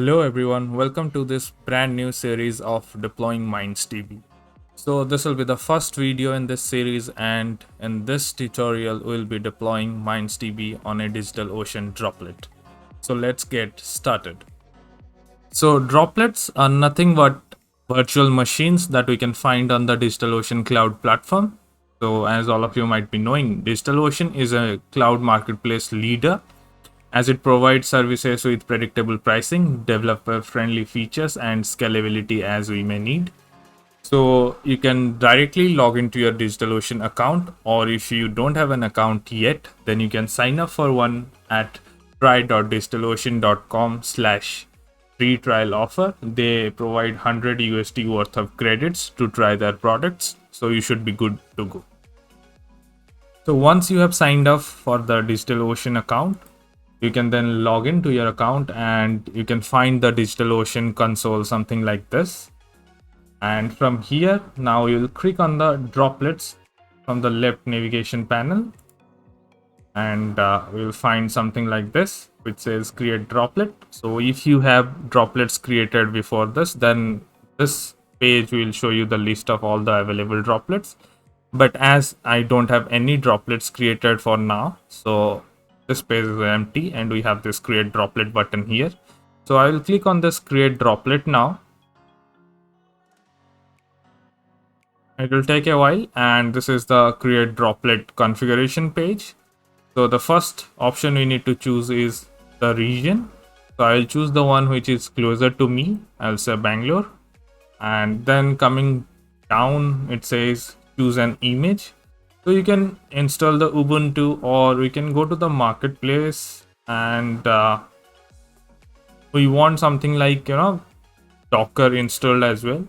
Hello everyone, welcome to this brand new series of deploying MindsDB. So this will be the first video in this series, and in this tutorial we'll be deploying MindsDB on a DigitalOcean droplet. So let's get started. So droplets are nothing but virtual machines that we can find on the DigitalOcean cloud platform. So as all of you might be knowing, DigitalOcean is a cloud marketplace leader as it provides services with predictable pricing, developer-friendly features, and scalability as we may need. So you can directly log into your DigitalOcean account, or if you don't have an account yet, then you can sign up for one at try.digitalocean.com/free trial offer. They provide 100 USD worth of credits to try their products, so you should be good to go. So once you have signed up for the DigitalOcean account, you can then log into your account and you can find the DigitalOcean console, something like this. And from here, now you'll click on the droplets from the left navigation panel, and we'll find something like this which says create droplet. So if you have droplets created before this, then this page will show you the list of all the available droplets. But as I don't have any droplets created for now, so this page is empty and we have this create droplet button here. So I will click on this create droplet now. It will take a while, and this is the create droplet configuration page. So the first option we need to choose is the region. So I'll choose the one which is closer to me. I'll say Bangalore. And then coming down, it says choose an image. So you can install the Ubuntu, or we can go to the marketplace, and we want something like, Docker installed as well.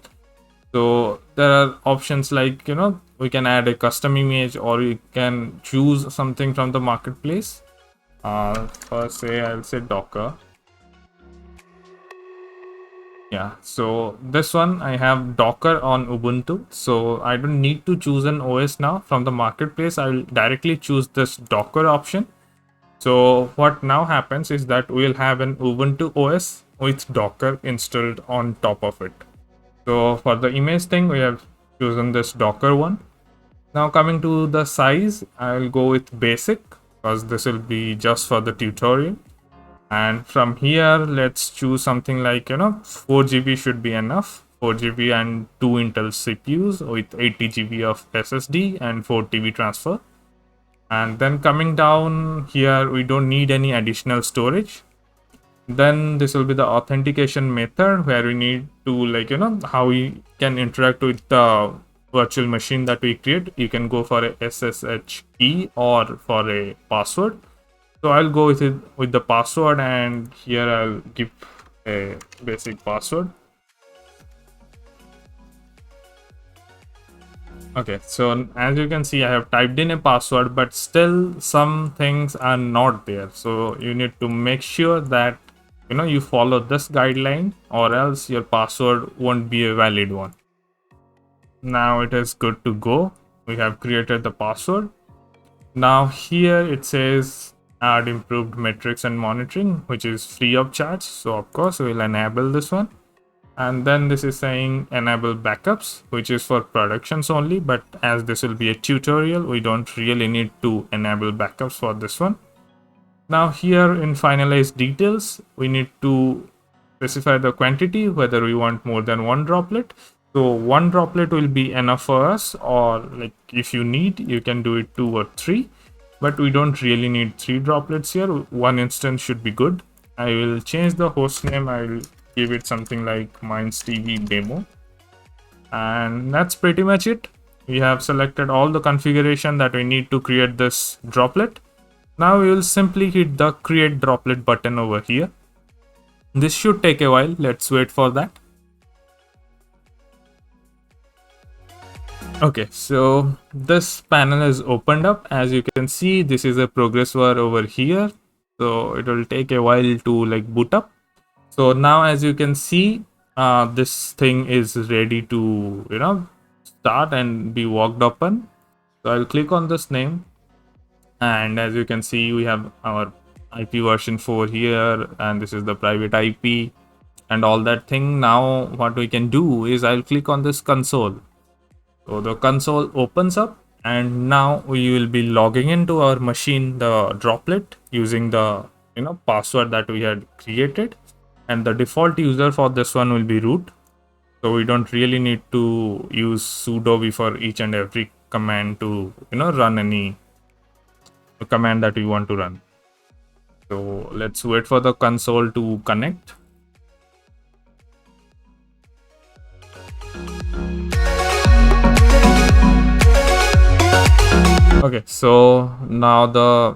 So there are options like, we can add a custom image, or we can choose something from the marketplace. First I'll say Docker. Yeah, so this one I have Docker on Ubuntu, so I don't need to choose an OS now. From the marketplace, I will directly choose this Docker option. So what now happens is that we'll have an Ubuntu OS with Docker installed on top of it. So for the image thing, we have chosen this Docker one. Now coming to the size, I'll go with basic because this will be just for the tutorial. And from here, let's choose something like, 4 GB should be enough. 4 GB and 2 Intel CPUs with 80 GB of SSD and 4 TB transfer. And then coming down here, we don't need any additional storage. Then this will be the authentication method, where we need to, how we can interact with the virtual machine that we create. You can go for a SSH key or for a password. So I'll go with it with the password, and here I'll give a basic password. Okay, so as you can see, I have typed in a password, but still some things are not there. So you need to make sure that you follow this guideline, or else your password won't be a valid one. Now it is good to go. We have created the password. Now here it says add improved metrics and monitoring, which is free of charge. So of course we'll enable this one. And then this is saying enable backups, which is for productions only. But as this will be a tutorial, we don't really need to enable backups for this one. Now here in finalize details, we need to specify the quantity, whether we want more than one droplet. So one droplet will be enough for us, or like if you need, you can do it 2 or 3. But we don't really need 3 droplets here. One instance should be good. I will change the host name. I will give it something like MindsDB demo. And that's pretty much it. We have selected all the configuration that we need to create this droplet. Now we will simply hit the create droplet button over here. This should take a while. Let's wait for that. Okay, so this panel is opened up. As you can see, this is a progress bar over here. So it will take a while to boot up. So now as you can see, this thing is ready to, start and be walked open. So I'll click on this name. And as you can see, we have our IP version 4 here, and this is the private IP. and all that thing. Now what we can do is I'll click on this console. So the console opens up, and now we will be logging into our machine, the Droplet, using the password that we had created, and the default user for this one will be root. So we don't really need to use sudo before each and every command to run any command that we want to run. So let's wait for the console to connect. Okay, so now the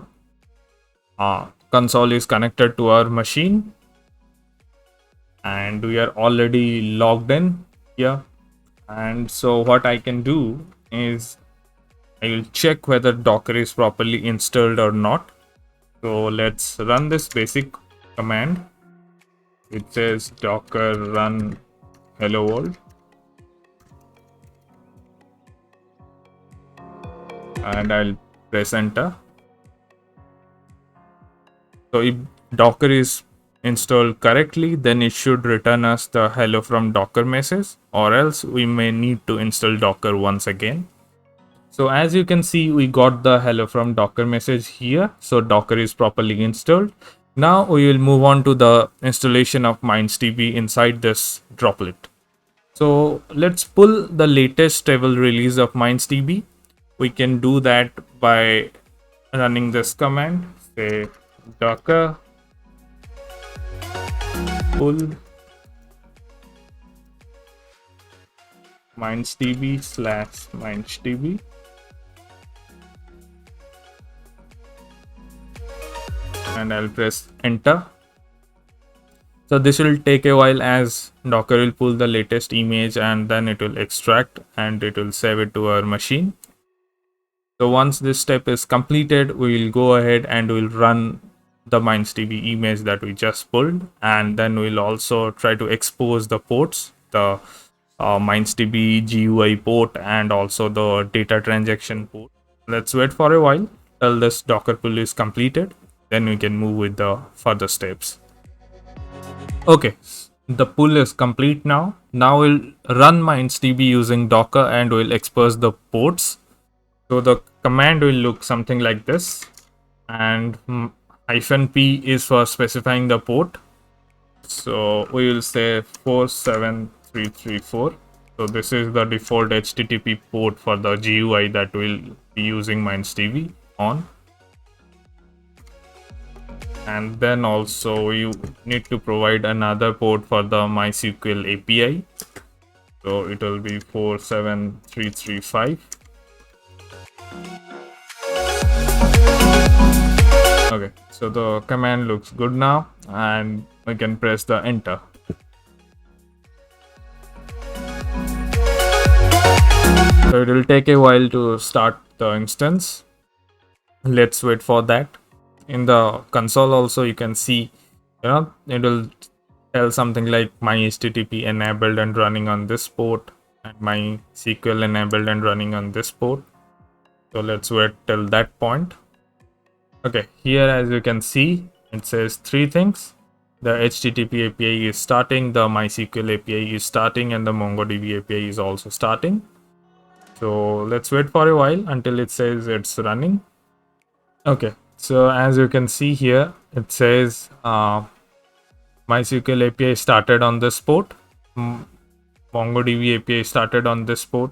console is connected to our machine, and we are already logged in here. And so what I can do is I will check whether Docker is properly installed or not. So let's run this basic command. It says docker run hello world, and I'll press enter. So if Docker is installed correctly, then it should return us the hello from Docker message, or else we may need to install Docker once again. So as you can see, we got the hello from Docker message here. So Docker is properly installed. Now we will move on to the installation of MindsDB inside this Droplet. So let's pull the latest stable release of MindsDB. We can do that by running this command, say docker pull mindsdb/mindsdb, and I'll press enter. So this will take a while, as Docker will pull the latest image and then it will extract and it will save it to our machine. So once this step is completed, we will go ahead and we'll run the MindsDB image that we just pulled, and then we'll also try to expose the ports, the MindsDB GUI port and also the data transaction port. Let's wait for a while till this Docker pull is completed, then we can move with the further steps. Okay, the pull is complete now. Now we'll run MindsDB using Docker and we'll expose the ports. So the command will look something like this, and -p is for specifying the port. So we will say 47334. So this is the default HTTP port for the GUI that we'll be using MindsDB on. And then also you need to provide another port for the MySQL API. So it will be 47335. Okay, so the command looks good now, and we can press the enter. So it will take a while to start the instance. Let's wait for that. In the console also you can see, it will tell something like my HTTP enabled and running on this port, and my SQL enabled and running on this port. So let's wait till that point. Okay, here as you can see, it says three things. The HTTP API is starting, the MySQL API is starting, and the MongoDB API is also starting. So let's wait for a while until it says it's running. Okay, so as you can see here, it says MySQL API started on this port, MongoDB API started on this port.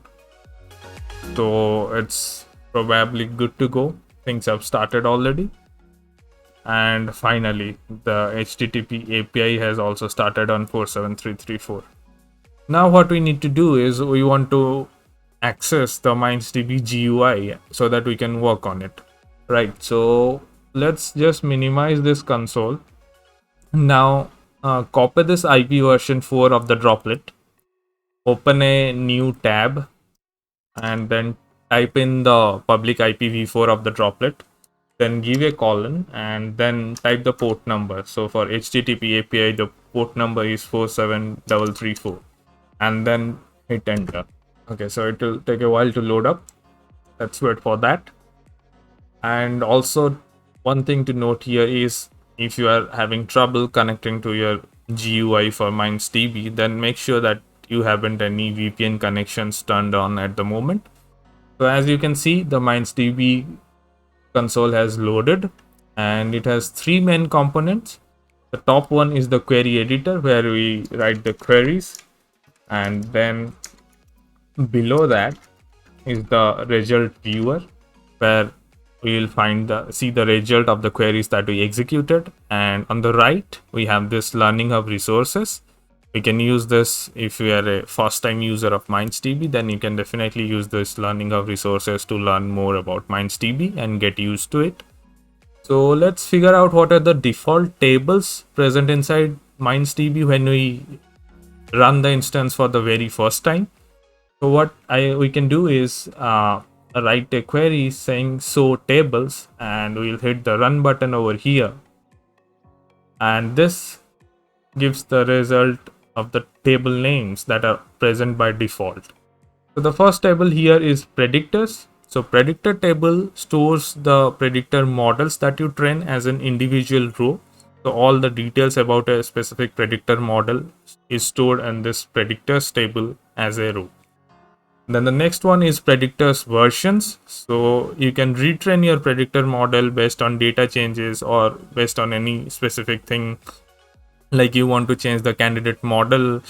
So it's probably good to go. Things have started already. And finally, the HTTP API has also started on 47334. Now what we need to do is we want to access the MindsDB GUI so that we can work on it. Right, so let's just minimize this console. Now copy this IP version 4 of the Droplet, open a new tab, and then type in the public IPv4 of the Droplet, then give a colon and then type the port number. So for HTTP API, the port number is 47334, and then hit enter. Okay, so it will take a while to load up. Let's wait for that. And also one thing to note here is if you are having trouble connecting to your GUI for MindsDB, then make sure that you haven't any VPN connections turned on at the moment. So as you can see, the MindsDB console has loaded and it has three main components. The top one is the query editor where we write the queries, and then below that is the result viewer where we will see the result of the queries that we executed. And on the right we have this learning hub resources. We can use this if you are a first time user of MindsDB, then you can definitely use this learning hub resources to learn more about MindsDB and get used to it. So let's figure out what are the default tables present inside MindsDB when we run the instance for the very first time. So what we can do is write a query saying show tables, and we'll hit the run button over here, and this gives the result of the table names that are present by default. So the first table here is predictors. So predictor table stores the predictor models that you train as an individual row. So all the details about a specific predictor model is stored in this predictors table as a row. Then the next one is predictors versions. So you can retrain your predictor model based on data changes or based on any specific thing, like you want to change the candidate model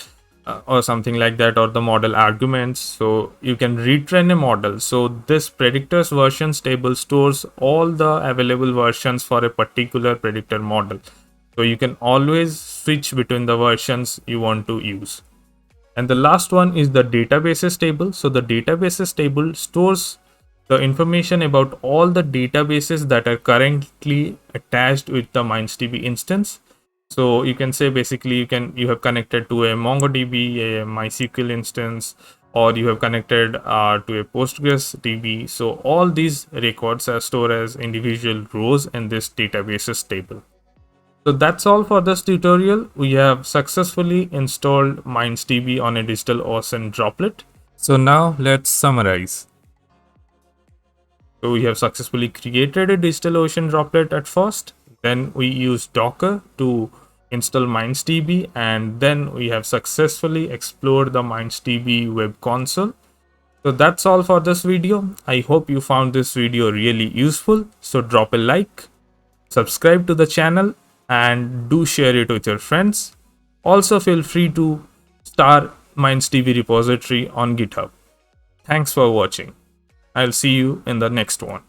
or something like that, or the model arguments. So you can retrain a model. So this predictors versions table stores all the available versions for a particular predictor model. So you can always switch between the versions you want to use. And the last one is the databases table. So the databases table stores the information about all the databases that are currently attached with the MindsDB instance. So you can say basically you have connected to a MongoDB, a MySQL instance, or you have connected to a Postgres DB. So all these records are stored as individual rows in this databases table. So that's all for this tutorial. We have successfully installed MindsDB on a DigitalOcean Droplet. So now let's summarize. So we have successfully created a DigitalOcean Droplet at first. Then we used Docker to install MindsDB, and then we have successfully explored the MindsDB web console. So that's all for this video. I hope you found this video really useful. So drop a like, subscribe to the channel, and do share it with your friends. Also feel free to star MindsDB repository on GitHub. Thanks for watching. I'll see you in the next one.